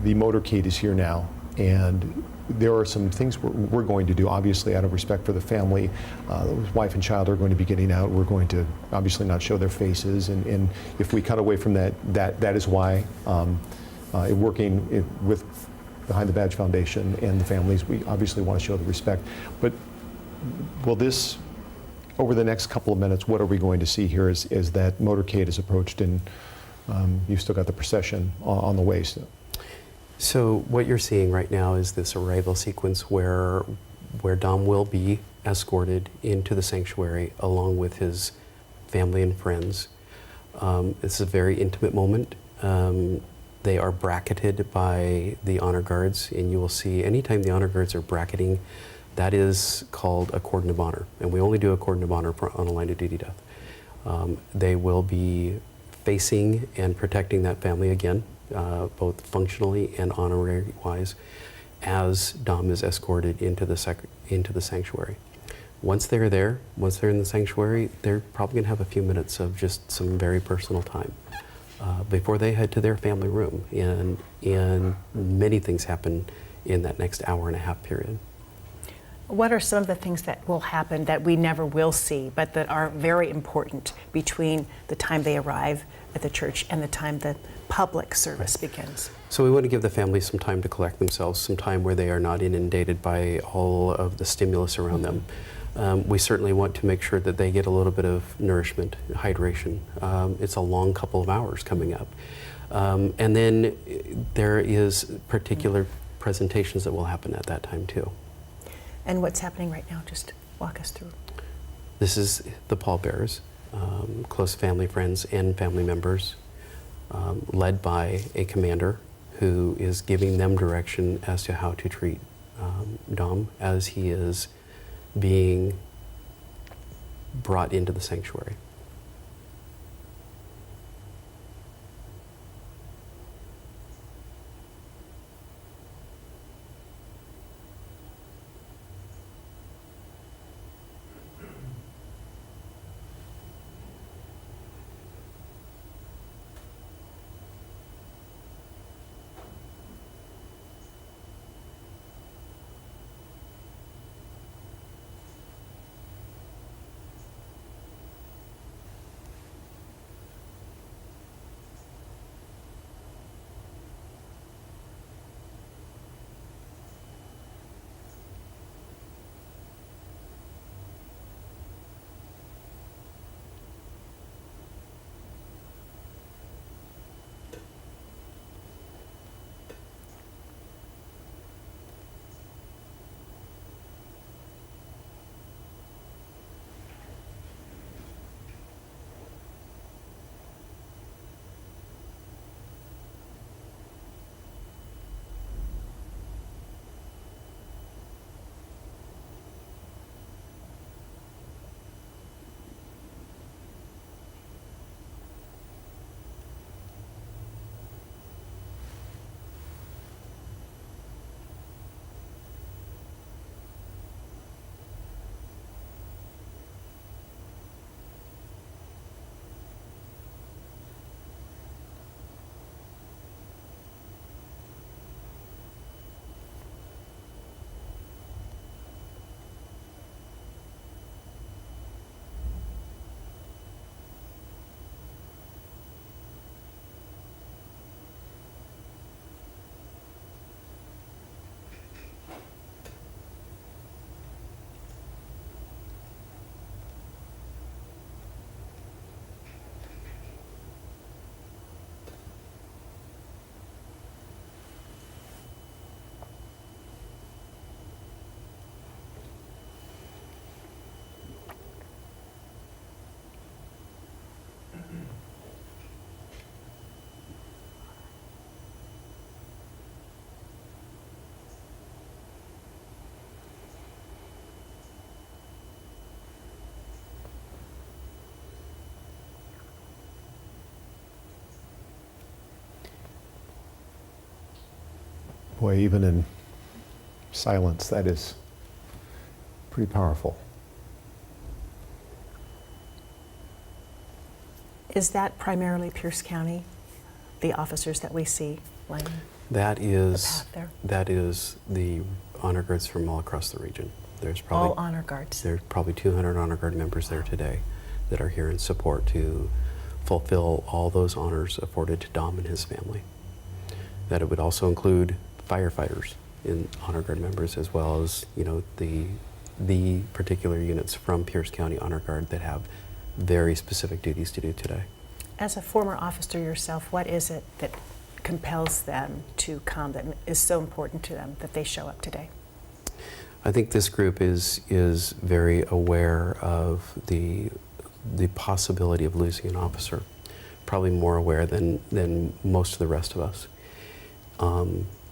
motorcade is here now. And there are some things we're going to do, obviously, out of respect for the family. His wife and child are going to be getting out. We're going to obviously not show their faces, and if we cut away from that is why working with Behind the Badge Foundation and the families, we obviously want to show the respect. But will this, over the next couple of minutes, what are we going to see here is that motorcade is approached, and you've still got the procession on the way. So what you're seeing right now is this arrival sequence where Dom will be escorted into the sanctuary along with his family and friends. It's a very intimate moment. They are bracketed by the honor guards, and you will see anytime the honor guards are bracketing, that is called a cordon of honor, and we only do a cordon of honor on a line of duty death. They will be facing and protecting that family again, both functionally and honorary-wise, as Dom is escorted into the sanctuary. Once they're there, once they're in the sanctuary, they're probably going to have a few minutes of just some very personal time before they head to their family room, and many things happen in that next hour and a half period. What are some of the things that will happen that we never will see, but that are very important between the time they arrive at the church and the time the public service begins? So we want to give the family some time to collect themselves, some time where they are not inundated by all of the stimulus around them. We certainly want to make sure that they get a little bit of nourishment, hydration. It's a long couple of hours coming up. And then there is particular presentations that will happen at that time too. And what's happening right now? Just walk us through. This is the pallbearers, close family, friends, and family members, led by a commander who is giving them direction as to how to treat Dom as he is being brought into the sanctuary. Boy, even in silence, that is pretty powerful. Is that primarily Pierce County? the officers that we see lining That the is path there? that is the honor guards from all across the region. There's probably All honor guards. There's probably 200 honor guard members there today that are here in support to fulfill all those honors afforded to Dom and his family. That it would also include firefighters in honor guard members, as well as, you know, the particular units from Pierce County Honor Guard that have very specific duties to do today. As a former officer yourself, what is it that compels them to come, that is so important to them that they show up today? I think this group is very aware of the possibility of losing an officer, probably more aware than most of the rest of us.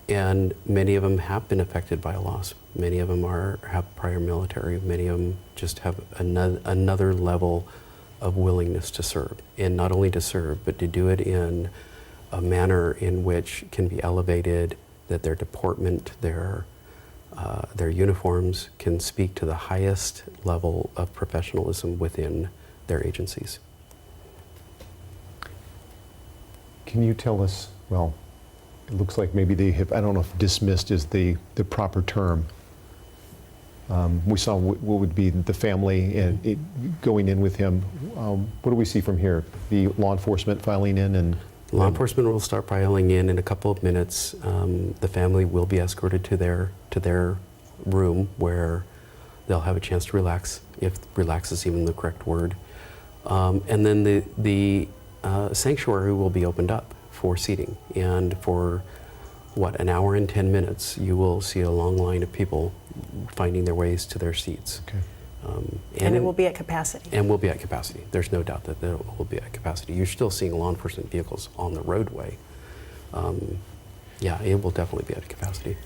And many of them have been affected by a loss. Many of them have prior military. Many of them just have another level of willingness to serve. And not only to serve, but to do it in a manner in which can be elevated, that their deportment, their uniforms can speak to the highest level of professionalism within their agencies. Can you tell us, well, it looks like maybe they have, I don't know if dismissed is the proper term. We saw what would be the family and going in with him. What do we see from here? The law enforcement filing in and... Law enforcement will start filing in a couple of minutes. The family will be escorted to their room where they'll have a chance to relax, if relax is even the correct word. And then the sanctuary will be opened up for seating. And for, an hour and 10 minutes, you will see a long line of people finding their ways to their seats. Okay. And it will be at capacity. And will be at capacity. There's no doubt that it will be at capacity. You're still seeing law enforcement vehicles on the roadway. Yeah, it will definitely be at capacity.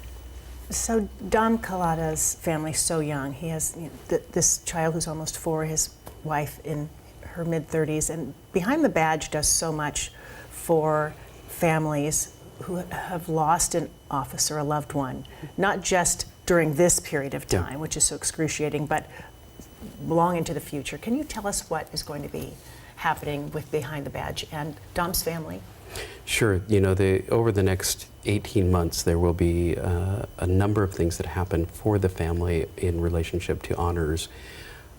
So Dom Calata's family so young. He has this child who's almost 4, his wife in her mid-30s, and Behind the Badge does so much for families who have lost an officer, a loved one, not just during this period of time, which is so excruciating, but long into the future. Can you tell us what is going to be happening with Behind the Badge and Dom's family? Sure. You know, over the next 18 months, there will be a number of things that happen for the family in relationship to honors.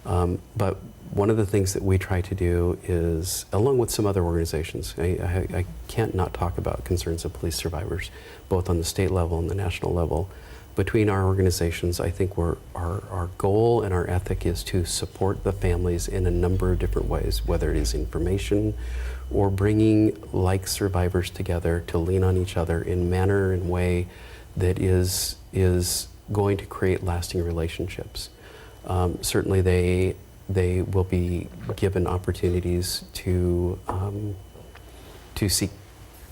But one of the things that we try to do is, along with some other organizations, I can't not talk about concerns of police survivors, both on the state level and the national level. Between our organizations, I think our goal and our ethic is to support the families in a number of different ways, whether it is information or bringing like survivors together to lean on each other in manner and way that is going to create lasting relationships. Certainly they will be given opportunities to seek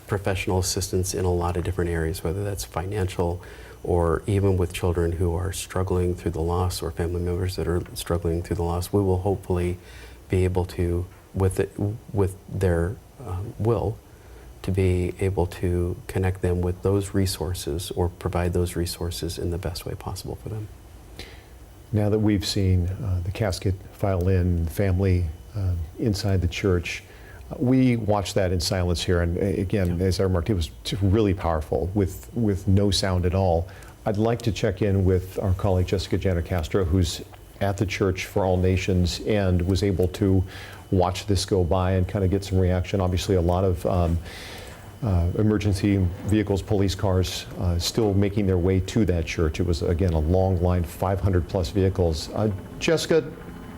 professional assistance in a lot of different areas, whether that's financial or even with children who are struggling through the loss or family members that are struggling through the loss. We will hopefully be able to, with their will, to be able to connect them with those resources or provide those resources in the best way possible for them. Now that we've seen the casket file in, family inside the church, we watched that in silence here, and again, as I remarked, it was really powerful with no sound at all. I'd like to check in with our colleague Jessica Janner Castro, who's at the Church for All Nations and was able to watch this go by and kind of get some reaction. Obviously, a lot of emergency vehicles, police cars, still making their way to that church. It was, again, a long line, 500 plus vehicles. Jessica,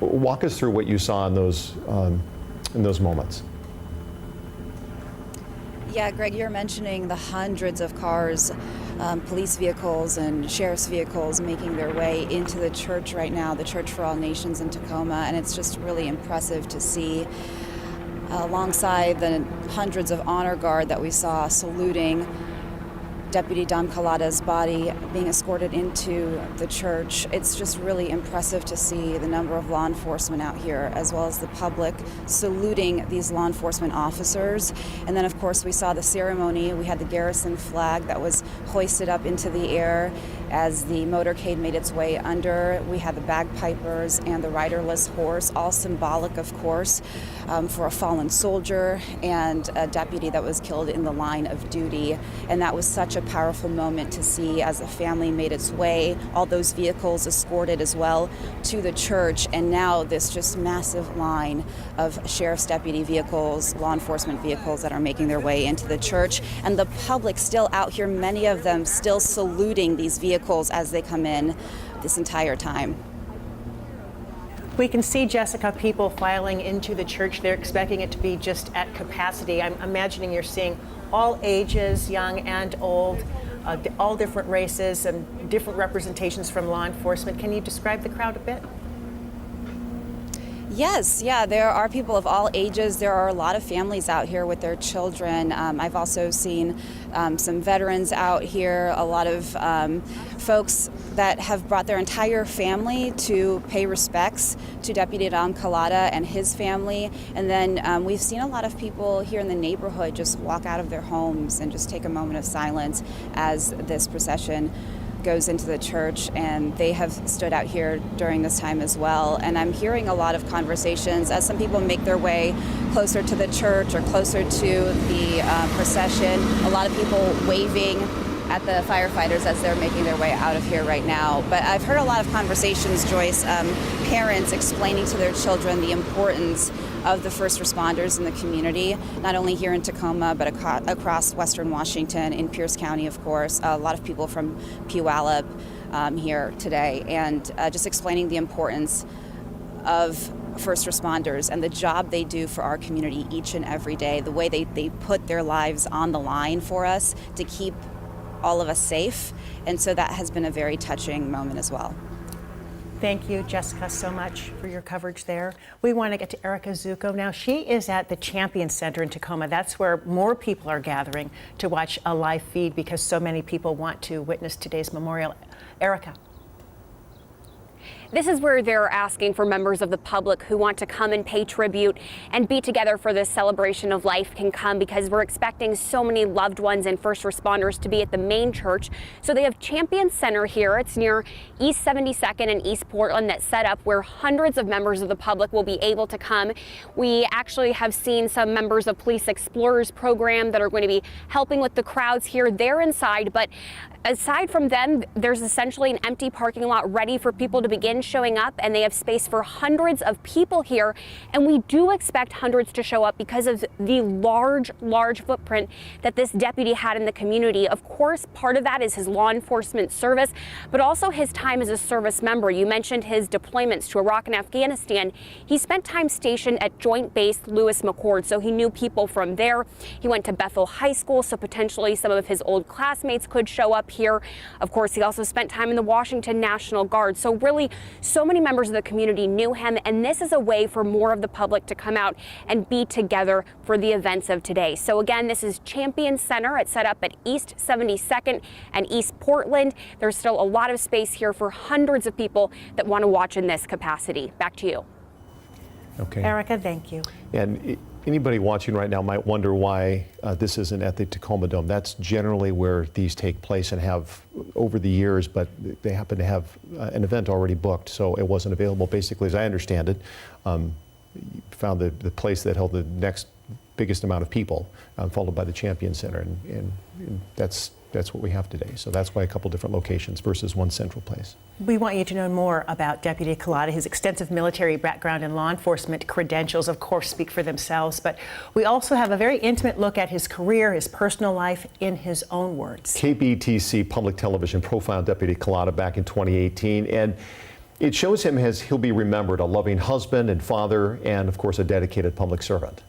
walk us through what you saw in those moments. Yeah, Greg, you're mentioning the hundreds of cars, police vehicles and sheriff's vehicles making their way into the church right now, the Church for All Nations in Tacoma, and it's just really impressive to see, alongside the hundreds of honor guard that we saw saluting Deputy Dom Calata's body being escorted into the church. It's just really impressive to see the number of law enforcement out here, as well as the public saluting these law enforcement officers. And then, of course, we saw the ceremony. We had the garrison flag that was hoisted up into the air. As the motorcade made its way under, we had the bagpipers and the riderless horse, all symbolic, of course, for a fallen soldier and a deputy that was killed in the line of duty. And that was such a powerful moment to see as the family made its way, all those vehicles escorted as well to the church, and now this just massive line of sheriff's deputy vehicles, law enforcement vehicles that are making their way into the church, and the public still out here, many of them still saluting these vehicles as they come in this entire time. We can see, Jessica, people filing into the church. They're expecting it to be just at capacity. I'm imagining you're seeing all ages, young and old, all different races and different representations from law enforcement. Can you describe the crowd a bit? Yes, yeah, there are people of all ages. There are a lot of families out here with their children. I've also seen some veterans out here, a lot of folks that have brought their entire family to pay respects to Deputy Dominique Calata and his family. And then we've seen a lot of people here in the neighborhood just walk out of their homes and just take a moment of silence as this procession goes into the church, and they have stood out here during this time as well. And I'm hearing a lot of conversations as some people make their way closer to the church or closer to the procession. A lot of people waving at the firefighters as they're making their way out of here right now. But I've heard a lot of conversations, Joyce, parents explaining to their children the importance of the first responders in the community, not only here in Tacoma, but across Western Washington, in Pierce County, of course. A lot of people from Puyallup here today, and just explaining the importance of first responders and the job they do for our community each and every day, the way they put their lives on the line for us to keep all of us safe. And so that has been a very touching moment as well. Thank you, Jessica, so much for your coverage there. We want to get to Erica Zucco now. She is at the Champion Center in Tacoma. That's where more people are gathering to watch a live feed because so many people want to witness today's memorial. Erica. This is where they're asking for members of the public who want to come and pay tribute and be together for this celebration of life can come, because we're expecting so many loved ones and first responders to be at the main church. So they have Champion Center here. It's near East 72nd and East Portland, that's set up where hundreds of members of the public will be able to come. We actually have seen some members of Police Explorers program that are going to be helping with the crowds here. They're inside, but aside from them, there's essentially an empty parking lot ready for people to begin showing up, and they have space for hundreds of people here. And we do expect hundreds to show up because of the large footprint that this deputy had in the community. Of course, part of that is his law enforcement service, but also his time as a service member. You mentioned his deployments to Iraq and Afghanistan. He spent time stationed at Joint Base Lewis McChord, so he knew people from there. He went to Bethel High School, so potentially some of his old classmates could show up here. Of course, he also spent time in the Washington National Guard. So really, so many members of the community knew him, and this is a way for more of the public to come out and be together for the events of today. So again, this is Champion Center. It's set up at East 72nd and East Portland. There's still a lot of space here for hundreds of people that want to watch in this capacity. Back to you. Okay. Erica, thank you. And anybody watching right now might wonder why this isn't at the Tacoma Dome. That's generally where these take place and have over the years, but they happen to have an event already booked, so it wasn't available. Basically, as I understand it, found the place that held the next biggest amount of people, followed by the Champion Center, and that's what we have today. So that's why a couple different locations versus one central place. We want you to know more about Deputy Calata. His extensive military background and law enforcement credentials, of course, speak for themselves. But we also have a very intimate look at his career, his personal life, in his own words. KBTC Public Television profiled Deputy Calata back in 2018, and it shows him as he'll be remembered, a loving husband and father, and of course, a dedicated public servant.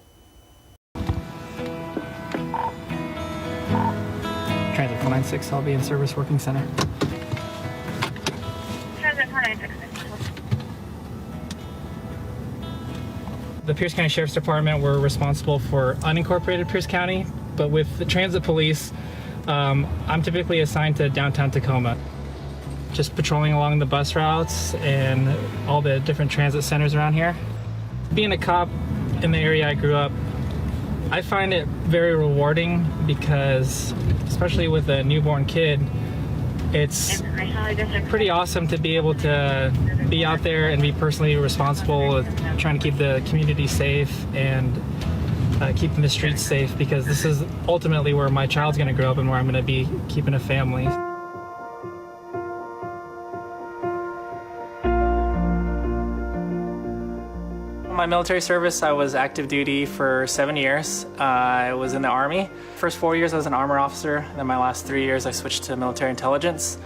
Transit 496, I'll be in Service Working Center. Transit 496. The Pierce County Sheriff's Department, we're responsible for unincorporated Pierce County, but with the Transit Police, I'm typically assigned to downtown Tacoma. Just patrolling along the bus routes and all the different transit centers around here. Being a cop in the area I grew up, I find it very rewarding because, especially with a newborn kid, it's pretty awesome to be able to be out there and be personally responsible with trying to keep the community safe and keeping the streets safe, because this is ultimately where my child's going to grow up and where I'm going to be keeping a family. My military service, I was active duty for 7 years. I was in the Army. First 4 years I was an armor officer. Then my last 3 years I switched to military intelligence.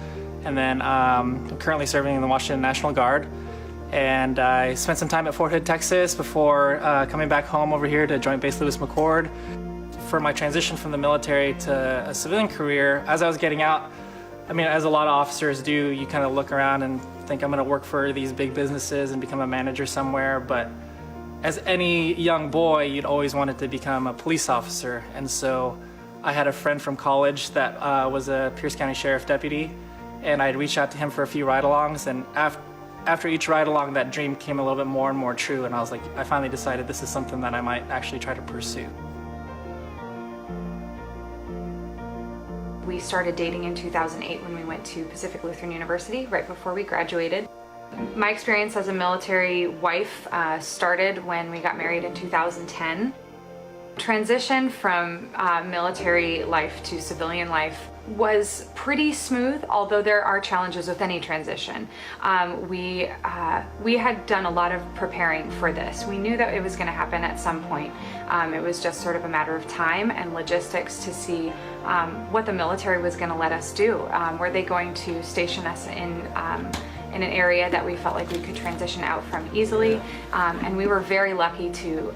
And then I'm currently serving in the Washington National Guard. And I spent some time at Fort Hood, Texas before coming back home over here to Joint Base Lewis McChord. For my transition from the military to a civilian career, as I was getting out, I mean, as a lot of officers do, you kind of look around and think I'm going to work for these big businesses and become a manager somewhere. But as any young boy, you'd always wanted to become a police officer. And so I had a friend from college that was a Pierce County Sheriff deputy, and I'd reach out to him for a few ride-alongs. And after each ride-along, that dream became a little bit more and more true. And I was like, I finally decided this is something that I might actually try to pursue. We started dating in 2008 when we went to Pacific Lutheran University, right before we graduated. My experience as a military wife started when we got married in 2010. Transition from military life to civilian life was pretty smooth, although there are challenges with any transition. We had done a lot of preparing for this. We knew that it was going to happen at some point. It was just sort of a matter of time and logistics to see what the military was going to let us do. Were they going to station us in an area that we felt like we could transition out from easily? And we were very lucky to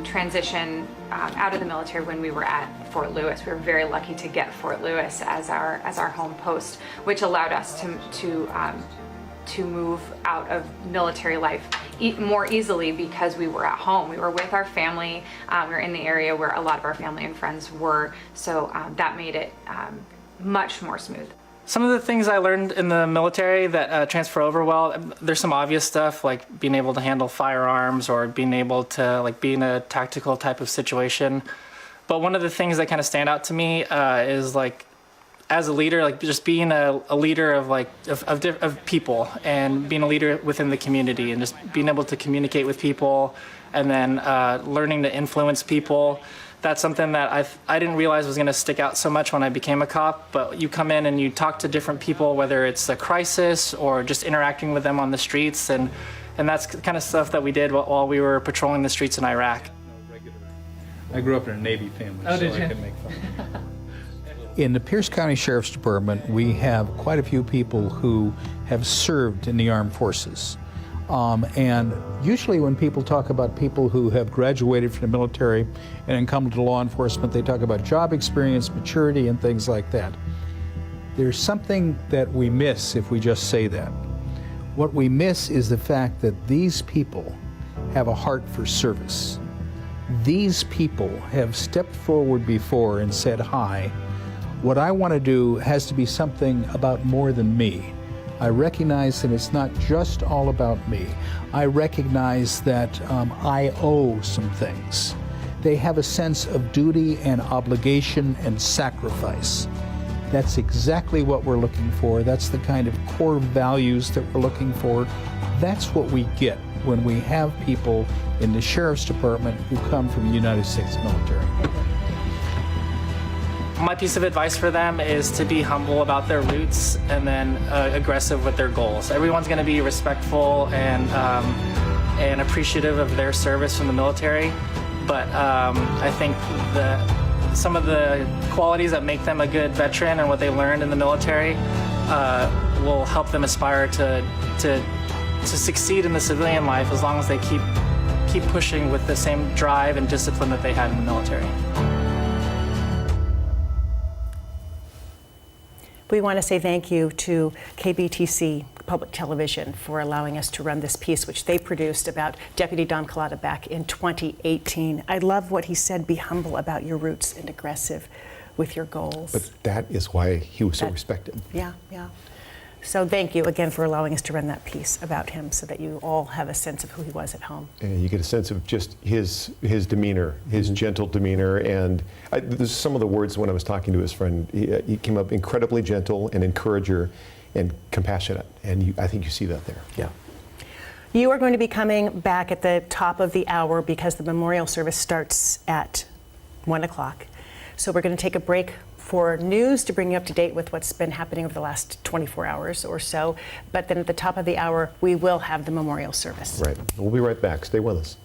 transition out of the military when we were at Fort Lewis. We were very lucky to get Fort Lewis as our home post, which allowed us to move out of military life more easily because we were at home. We were with our family. We were in the area where a lot of our family and friends were, so that made it much more smooth. Some of the things I learned in the military that transfer over well, there's some obvious stuff like being able to handle firearms or being able to be in a tactical type of situation. But one of the things that kind of stand out to me is as a leader, just being a leader of people and being a leader within the community and just being able to communicate with people and then learning to influence people. That's something that I didn't realize was going to stick out so much when I became a cop, but you come in and you talk to different people, whether it's a crisis or just interacting with them on the streets, and that's the kind of stuff that we did while we were patrolling the streets in Iraq. I grew up in a Navy family, so I could make fun. In the Pierce County Sheriff's Department, we have quite a few people who have served in the armed forces. And usually when people talk about people who have graduated from the military and then come to law enforcement, they talk about job experience, maturity, and things like that. There's something that we miss if we just say that. What we miss is the fact that these people have a heart for service. These people have stepped forward before and said, hi, what I want to do has to be something about more than me. I recognize that it's not just all about me. I recognize that I owe some things. They have a sense of duty and obligation and sacrifice. That's exactly what we're looking for. That's the kind of core values that we're looking for. That's what we get when we have people in the Sheriff's Department who come from the United States military. My piece of advice for them is to be humble about their roots and then aggressive with their goals. Everyone's going to be respectful and appreciative of their service from the military, but I think some of the qualities that make them a good veteran and what they learned in the military will help them aspire to succeed in the civilian life as long as they keep pushing with the same drive and discipline that they had in the military. We want to say thank you to KBTC Public Television for allowing us to run this piece, which they produced about Deputy Dom Calata back in 2018. I love what he said, be humble about your roots and aggressive with your goals. But that is why he was so respected. Yeah, yeah. So thank you again for allowing us to run that piece about him so that you all have a sense of who he was at home. And you get a sense of just his demeanor, his gentle demeanor. And there's some of the words when I was talking to his friend, he came up incredibly gentle and encourager and compassionate. And I think you see that there. Yeah. You are going to be coming back at the top of the hour because the memorial service starts at 1 o'clock. So we're going to take a break for news to bring you up to date with what's been happening over the last 24 hours or so. But then at the top of the hour, we will have the memorial service. Right. We'll be right back. Stay with us.